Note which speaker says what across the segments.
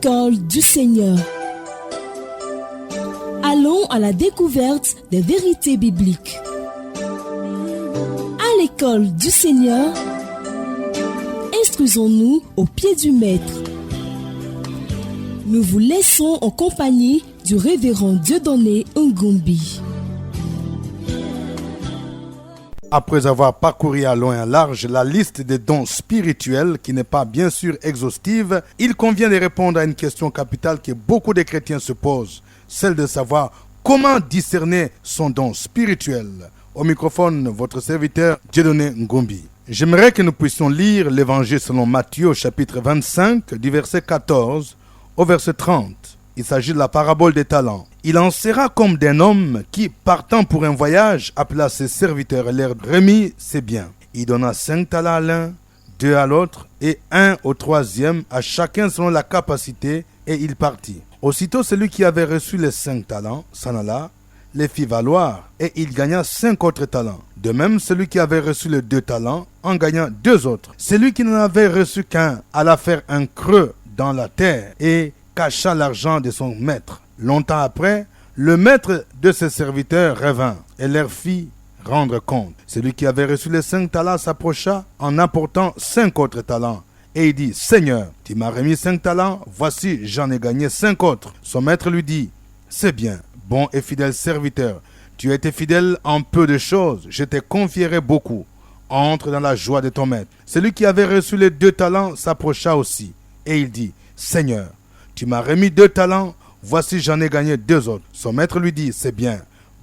Speaker 1: l'école du Seigneur. Allons à la découverte des vérités bibliques. À l'école du Seigneur, instruisons-nous au pied du Maître. Nous vous laissons en compagnie du révérend Dieudonné Ngombi.
Speaker 2: Après avoir parcouru à long et à large la liste des dons spirituels, qui n'est pas bien sûr exhaustive, il convient de répondre à une question capitale que beaucoup de chrétiens se posent, celle de savoir comment discerner son don spirituel. Au microphone, votre serviteur Dieudonné Ngombi. J'aimerais que nous puissions lire l'évangile selon Matthieu au chapitre 25, du verset 14 au verset 30. Il s'agit de la parabole des talents. Il en sera comme d'un homme qui, partant pour un voyage, appela ses serviteurs et leur remit ses biens. Il donna 5 talents à l'un, 2 à l'autre et 1 au troisième, à chacun selon la capacité, et il partit. Aussitôt, celui qui avait reçu les 5 talents s'en alla, les fit valoir, et il gagna 5 autres talents. De même, celui qui avait reçu les 2 talents en gagna 2 autres. Celui qui n'en avait reçu qu'un alla faire un creux dans la terre et cacha l'argent de son maître. Longtemps après, le maître de ses serviteurs revint et leur fit rendre compte. Celui qui avait reçu les 5 talents s'approcha en apportant 5 autres talents. Et il dit, « Seigneur, tu m'as remis 5 talents, voici j'en ai gagné 5 autres. » Son maître lui dit, « C'est bien, bon et fidèle serviteur. Tu as été fidèle en peu de choses, je te confierai beaucoup. Entre dans la joie de ton maître. » Celui qui avait reçu les 2 talents s'approcha aussi. Et il dit, « Seigneur, tu m'as remis 2 talents, voici j'en ai gagné 2 autres. » Son maître lui dit, « C'est bien,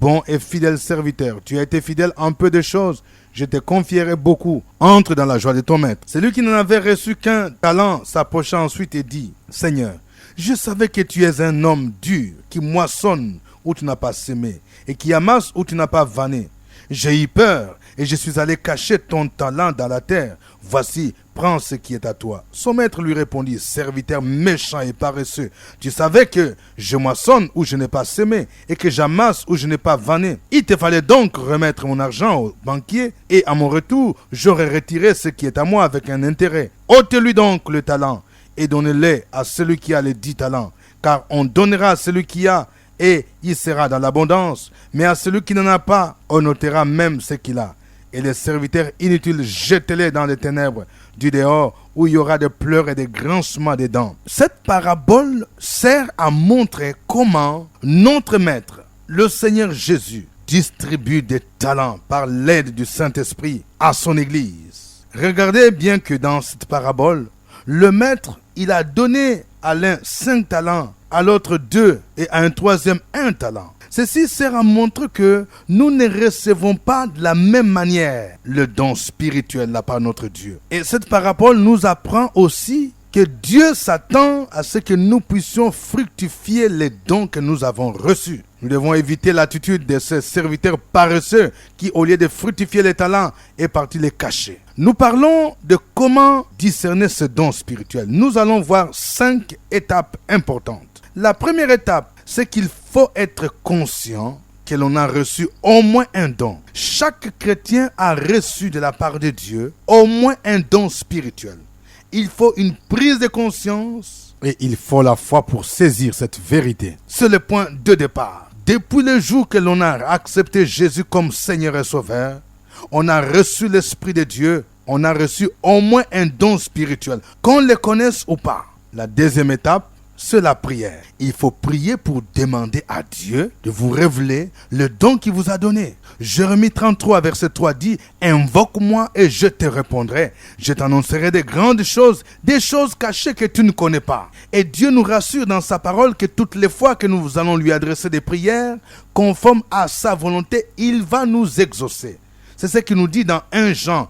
Speaker 2: bon et fidèle serviteur. Tu as été fidèle en peu de choses, je te confierai beaucoup. Entre dans la joie de ton maître. » Celui qui n'en avait reçu qu'un talent s'approcha ensuite et dit, « Seigneur, je savais que tu es un homme dur, qui moissonne où tu n'as pas semé, et qui amasse où tu n'as pas vanné. J'ai eu peur, et je suis allé cacher ton talent dans la terre. Voici, prends ce qui est à toi. » Son maître lui répondit, « Serviteur méchant et paresseux, tu savais que je moissonne où je n'ai pas semé, et que j'amasse où je n'ai pas vanné. Il te fallait donc remettre mon argent au banquier, et à mon retour, j'aurais retiré ce qui est à moi avec un intérêt. Ôte-lui donc le talent, et donnez-le à celui qui a les 10 talents, car on donnera à celui qui a, et il sera dans l'abondance, mais à celui qui n'en a pas, on ôtera même ce qu'il a. Et les serviteurs inutiles, jetez-les dans les ténèbres du dehors, où il y aura des pleurs et des grincements des dents. » Cette parabole sert à montrer comment notre Maître, le Seigneur Jésus, distribue des talents par l'aide du Saint-Esprit à son Église. Regardez bien que dans cette parabole, le Maître, il a donné à l'un 5 talents, à l'autre 2 et à un troisième 1 talent. Ceci sert à montrer que nous ne recevons pas de la même manière le don spirituel de la part de notre Dieu. Et cette parabole nous apprend aussi que Dieu s'attend à ce que nous puissions fructifier les dons que nous avons reçus. Nous devons éviter l'attitude de ces serviteurs paresseux qui, au lieu de fructifier les talents, est parti les cacher. Nous parlons de comment discerner ce don spirituel. Nous allons voir 5 étapes importantes. La première étape, c'est qu'il faut être conscient que l'on a reçu au moins un don. Chaque chrétien a reçu de la part de Dieu au moins un don spirituel. Il faut une prise de conscience et il faut la foi pour saisir cette vérité. C'est le point de départ. Depuis le jour que l'on a accepté Jésus comme Seigneur et Sauveur, on a reçu l'Esprit de Dieu, on a reçu au moins un don spirituel, qu'on le connaisse ou pas. La deuxième étape, c'est la prière. Il faut prier pour demander à Dieu de vous révéler le don qu'il vous a donné. Jérémie 33, verset 3 dit, « Invoque-moi et je te répondrai. Je t'annoncerai des grandes choses, des choses cachées que tu ne connais pas. » Et Dieu nous rassure dans sa parole que toutes les fois que nous allons lui adresser des prières, conformes à sa volonté, il va nous exaucer. C'est ce qu'il nous dit dans 1 Jean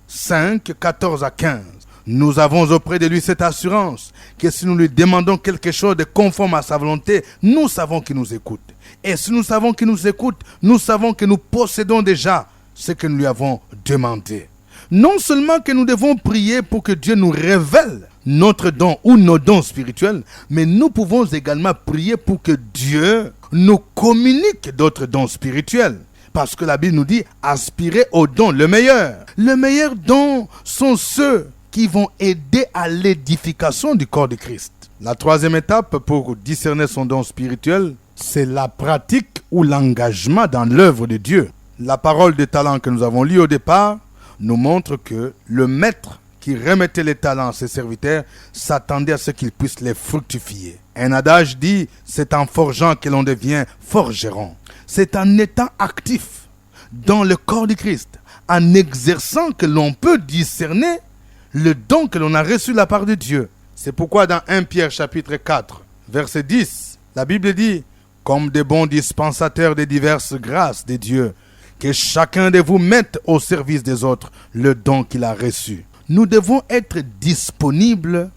Speaker 2: 5, 14 à 15. Nous avons auprès de lui cette assurance que si nous lui demandons quelque chose de conforme à sa volonté, nous savons qu'il nous écoute. Et si nous savons qu'il nous écoute, nous savons que nous possédons déjà ce que nous lui avons demandé. Non seulement que nous devons prier pour que Dieu nous révèle notre don ou nos dons spirituels, mais nous pouvons également prier pour que Dieu nous communique d'autres dons spirituels. Parce que la Bible nous dit, aspirez aux dons le meilleur. Le meilleur don sont ceux qui vont aider à l'édification du corps de Christ. La troisième étape pour discerner son don spirituel, c'est la pratique ou l'engagement dans l'œuvre de Dieu. La parole des talents que nous avons lue au départ nous montre que le maître qui remettait les talents à ses serviteurs s'attendait à ce qu'ils puissent les fructifier. Un adage dit, c'est en forgeant que l'on devient forgeron. C'est en étant actif dans le corps du Christ, en exerçant que l'on peut discerner le don que l'on a reçu de la part de Dieu. C'est pourquoi dans 1 Pierre chapitre 4, verset 10, la Bible dit, comme des bons dispensateurs des diverses grâces de Dieu, que chacun de vous mette au service des autres le don qu'il a reçu. Nous devons être disponibles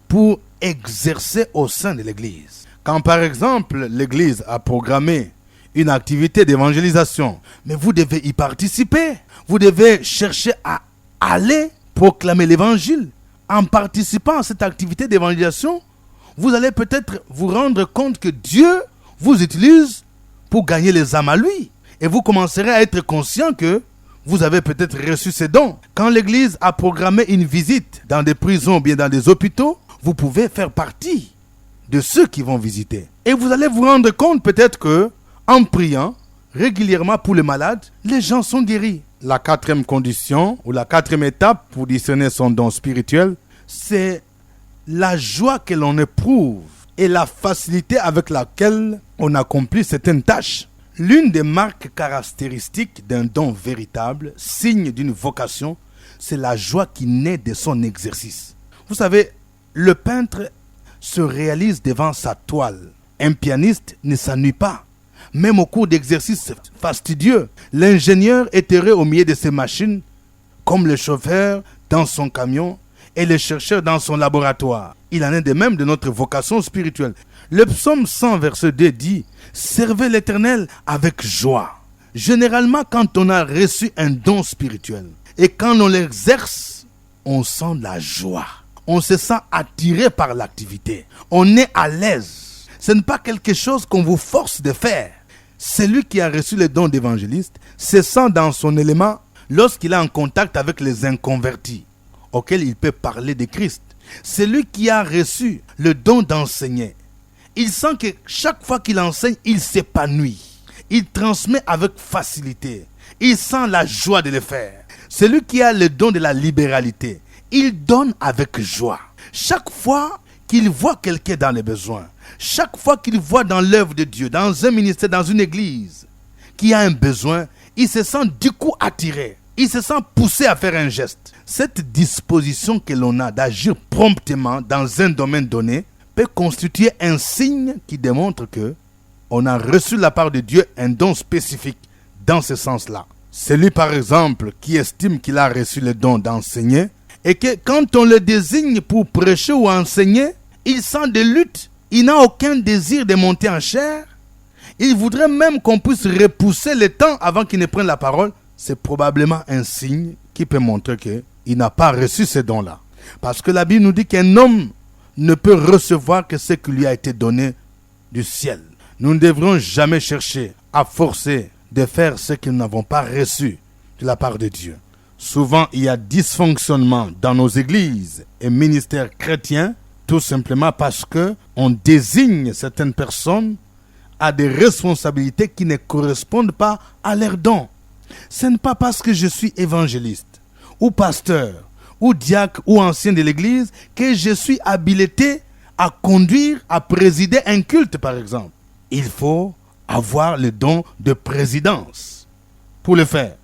Speaker 2: pour exercer au sein de l'Église. Quand par exemple l'Église a programmé une activité d'évangélisation, mais vous devez y participer. Vous devez chercher à aller proclamer l'Évangile. En participant à cette activité d'évangélisation, vous allez peut-être vous rendre compte que Dieu vous utilise pour gagner les âmes à lui. Et vous commencerez à être conscient que vous avez peut-être reçu ces dons. Quand l'Église a programmé une visite dans des prisons ou bien dans des hôpitaux, vous pouvez faire partie de ceux qui vont visiter. Et vous allez vous rendre compte peut-être que, en priant régulièrement pour les malades, les gens sont guéris. La quatrième condition, ou la quatrième étape pour discerner son don spirituel, c'est la joie que l'on éprouve et la facilité avec laquelle on accomplit certaines tâches. L'une des marques caractéristiques d'un don véritable, signe d'une vocation, c'est la joie qui naît de son exercice. Vous savez, le peintre se réalise devant sa toile. Un pianiste ne s'ennuie pas. Même au cours d'exercices fastidieux, l'ingénieur est heureux au milieu de ses machines, comme le chauffeur dans son camion et le chercheur dans son laboratoire. Il en est de même de notre vocation spirituelle. Le psaume 100, verset 2 dit « Servez l'Éternel avec joie ». Généralement, quand on a reçu un don spirituel et quand on l'exerce, on sent la joie. On se sent attiré par l'activité. On est à l'aise. Ce n'est pas quelque chose qu'on vous force de faire. Celui qui a reçu le don d'évangéliste se sent dans son élément lorsqu'il est en contact avec les inconvertis, auxquels il peut parler de Christ. Celui qui a reçu le don d'enseigner, il sent que chaque fois qu'il enseigne, il s'épanouit. Il transmet avec facilité. Il sent la joie de le faire. Celui qui a le don de la libéralité, il donne avec joie. Chaque fois qu'il voit quelqu'un dans les besoins, chaque fois qu'il voit dans l'œuvre de Dieu, dans un ministère, dans une église, qui a un besoin, il se sent du coup attiré. Il se sent poussé à faire un geste. Cette disposition que l'on a d'agir promptement dans un domaine donné peut constituer un signe qui démontre que on a reçu de la part de Dieu un don spécifique dans ce sens-là. Celui par exemple qui estime qu'il a reçu le don d'enseigner et que quand on le désigne pour prêcher ou enseigner, il sent des luttes. Il n'a aucun désir de monter en chair. Il voudrait même qu'on puisse repousser le temps avant qu'il ne prenne la parole. C'est probablement un signe qui peut montrer qu'il n'a pas reçu ce don-là. Parce que la Bible nous dit qu'un homme ne peut recevoir que ce qui lui a été donné du ciel. Nous ne devrons jamais chercher à forcer de faire ce que nous n'avons pas reçu de la part de Dieu. Souvent, il y a dysfonctionnement dans nos églises et ministères chrétiens, tout simplement parce qu'on désigne certaines personnes à des responsabilités qui ne correspondent pas à leurs dons. Ce n'est pas parce que je suis évangéliste, ou pasteur, ou diacre, ou ancien de l'église, que je suis habilité à conduire, à présider un culte, par exemple. Il faut avoir le don de présidence pour le faire.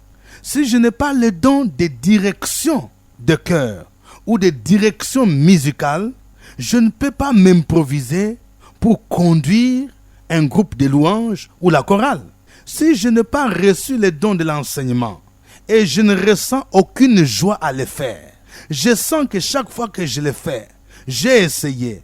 Speaker 2: Si je n'ai pas le don de direction de chœur ou de direction musicale, je ne peux pas m'improviser pour conduire un groupe de louanges ou la chorale. Si je n'ai pas reçu le don de l'enseignement et je ne ressens aucune joie à le faire, je sens que chaque fois que je le fais, j'ai essayé,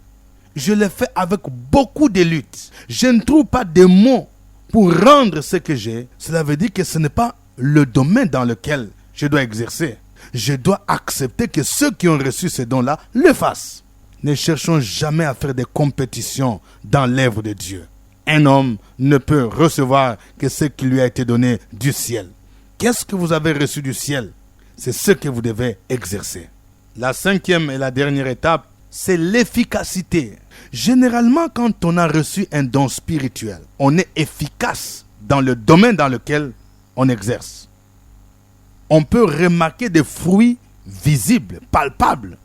Speaker 2: je le fais avec beaucoup de lutte. Je ne trouve pas de mots pour rendre ce que j'ai. Cela veut dire que ce n'est pas le domaine dans lequel je dois exercer. Je dois accepter que ceux qui ont reçu ces dons-là le fassent. Ne cherchons jamais à faire des compétitions dans l'œuvre de Dieu. Un homme ne peut recevoir que ce qui lui a été donné du ciel. Qu'est-ce que vous avez reçu du ciel? C'est ce que vous devez exercer. La cinquième et la dernière étape c'est l'efficacité. Généralement, quand on a reçu un don spirituel, on est efficace dans le domaine dans lequel on exerce. On peut remarquer des fruits visibles, palpables.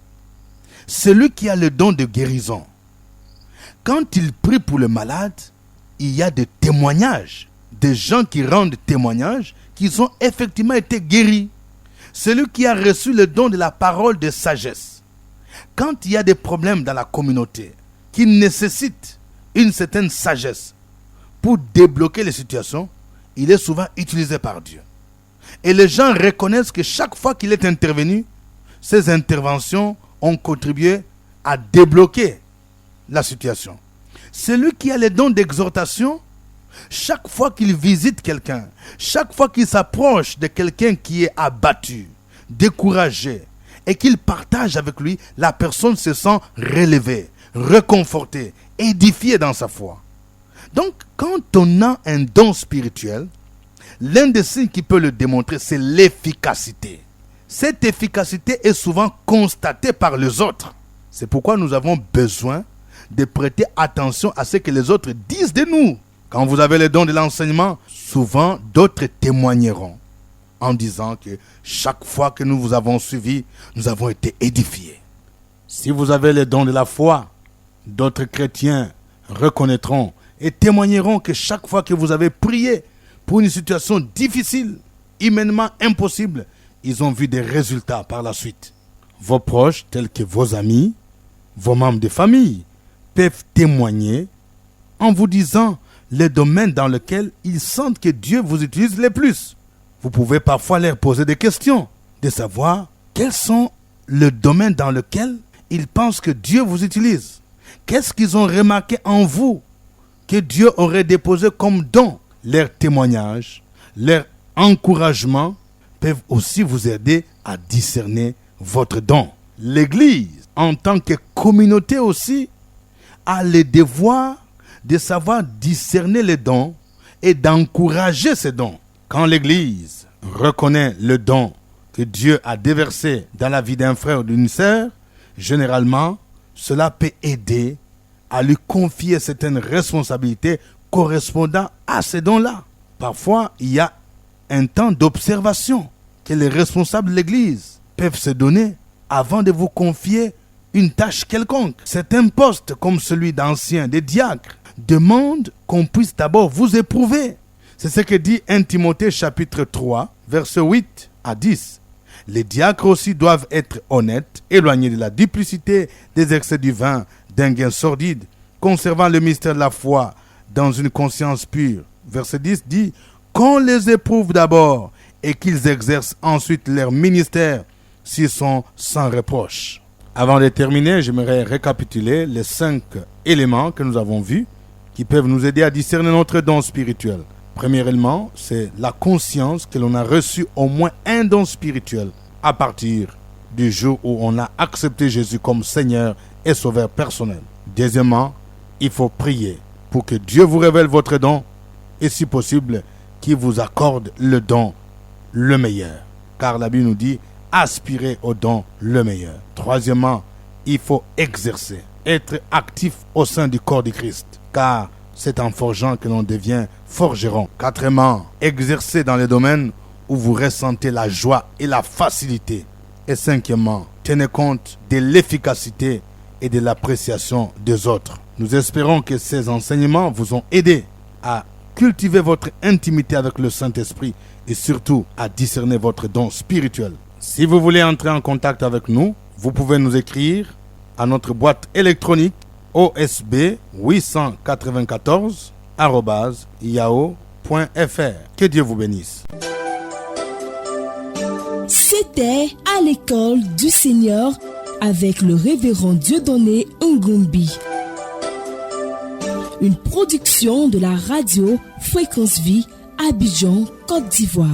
Speaker 2: Celui qui a le don de guérison, quand il prie pour le malade, il y a des témoignages, des gens qui rendent témoignage qu'ils ont effectivement été guéris. Celui qui a reçu le don de la parole de sagesse, quand il y a des problèmes dans la communauté qui nécessitent une certaine sagesse pour débloquer les situations, il est souvent utilisé par Dieu. Et les gens reconnaissent que chaque fois qu'il est intervenu, ces interventions ont contribué à débloquer la situation. Celui qui a les dons d'exhortation, chaque fois qu'il visite quelqu'un, chaque fois qu'il s'approche de quelqu'un qui est abattu, découragé, et qu'il partage avec lui, la personne se sent relevée, réconfortée, édifiée dans sa foi. Donc, quand on a un don spirituel, l'un des signes qui peut le démontrer, c'est l'efficacité. Cette efficacité est souvent constatée par les autres. C'est pourquoi nous avons besoin de prêter attention à ce que les autres disent de nous. Quand vous avez le don de l'enseignement, souvent d'autres témoigneront en disant que chaque fois que nous vous avons suivi, nous avons été édifiés. Si vous avez le don de la foi, d'autres chrétiens reconnaîtront et témoigneront que chaque fois que vous avez prié pour une situation difficile, humainement impossible, ils ont vu des résultats par la suite. Vos proches, tels que vos amis, vos membres de famille, peuvent témoigner en vous disant les domaines dans lesquels ils sentent que Dieu vous utilise le plus. Vous pouvez parfois leur poser des questions, de savoir quels sont les domaines dans lesquels ils pensent que Dieu vous utilise. Qu'est-ce qu'ils ont remarqué en vous que Dieu aurait déposé comme don? Leurs témoignages, leurs encouragements peuvent aussi vous aider à discerner votre don. L'Église, en tant que communauté aussi, a le devoir de savoir discerner les dons et d'encourager ces dons. Quand l'Église reconnaît le don que Dieu a déversé dans la vie d'un frère ou d'une sœur, généralement, cela peut aider à lui confier certaines responsabilités correspondant à ces dons-là. Parfois, il y a un temps d'observation que les responsables de l'Église peuvent se donner avant de vous confier une tâche quelconque. Certains postes, comme celui d'ancien, des diacres, demandent qu'on puisse d'abord vous éprouver. C'est ce que dit 1 Timothée chapitre 3, versets 8 à 10. Les diacres aussi doivent être honnêtes, éloignés de la duplicité, des excès du vin, d'un gain sordide, conservant le mystère de la foi dans une conscience pure. Verset 10 dit « Qu'on les éprouve d'abord et qu'ils exercent ensuite leur ministère s'ils sont sans reproche. » Avant de terminer, j'aimerais récapituler les 5 éléments que nous avons vus qui peuvent nous aider à discerner notre don spirituel. Premier élément, c'est la conscience que l'on a reçu au moins un don spirituel à partir du jour où on a accepté Jésus comme Seigneur et Sauveur personnel. Deuxièmement, il faut prier pour que Dieu vous révèle votre don et si possible, qu'il vous accorde le don le meilleur. Car la Bible nous dit, aspirez au don le meilleur. Troisièmement, il faut exercer, être actif au sein du corps du Christ. Car c'est en forgeant que l'on devient forgeron. Quatrièmement, exercer dans les domaines où vous ressentez la joie et la facilité. Et cinquièmement, tenez compte de l'efficacité et de l'appréciation des autres. Nous espérons que ces enseignements vous ont aidé à cultiver votre intimité avec le Saint-Esprit et surtout à discerner votre don spirituel. Si vous voulez entrer en contact avec nous, vous pouvez nous écrire à notre boîte électronique osb894@yahoo.fr. Que Dieu vous bénisse.
Speaker 1: C'était à l'école du Seigneur avec le révérend Dieudonné Ngombi. Une production de la radio Fréquence Vie, Abidjan, Côte d'Ivoire.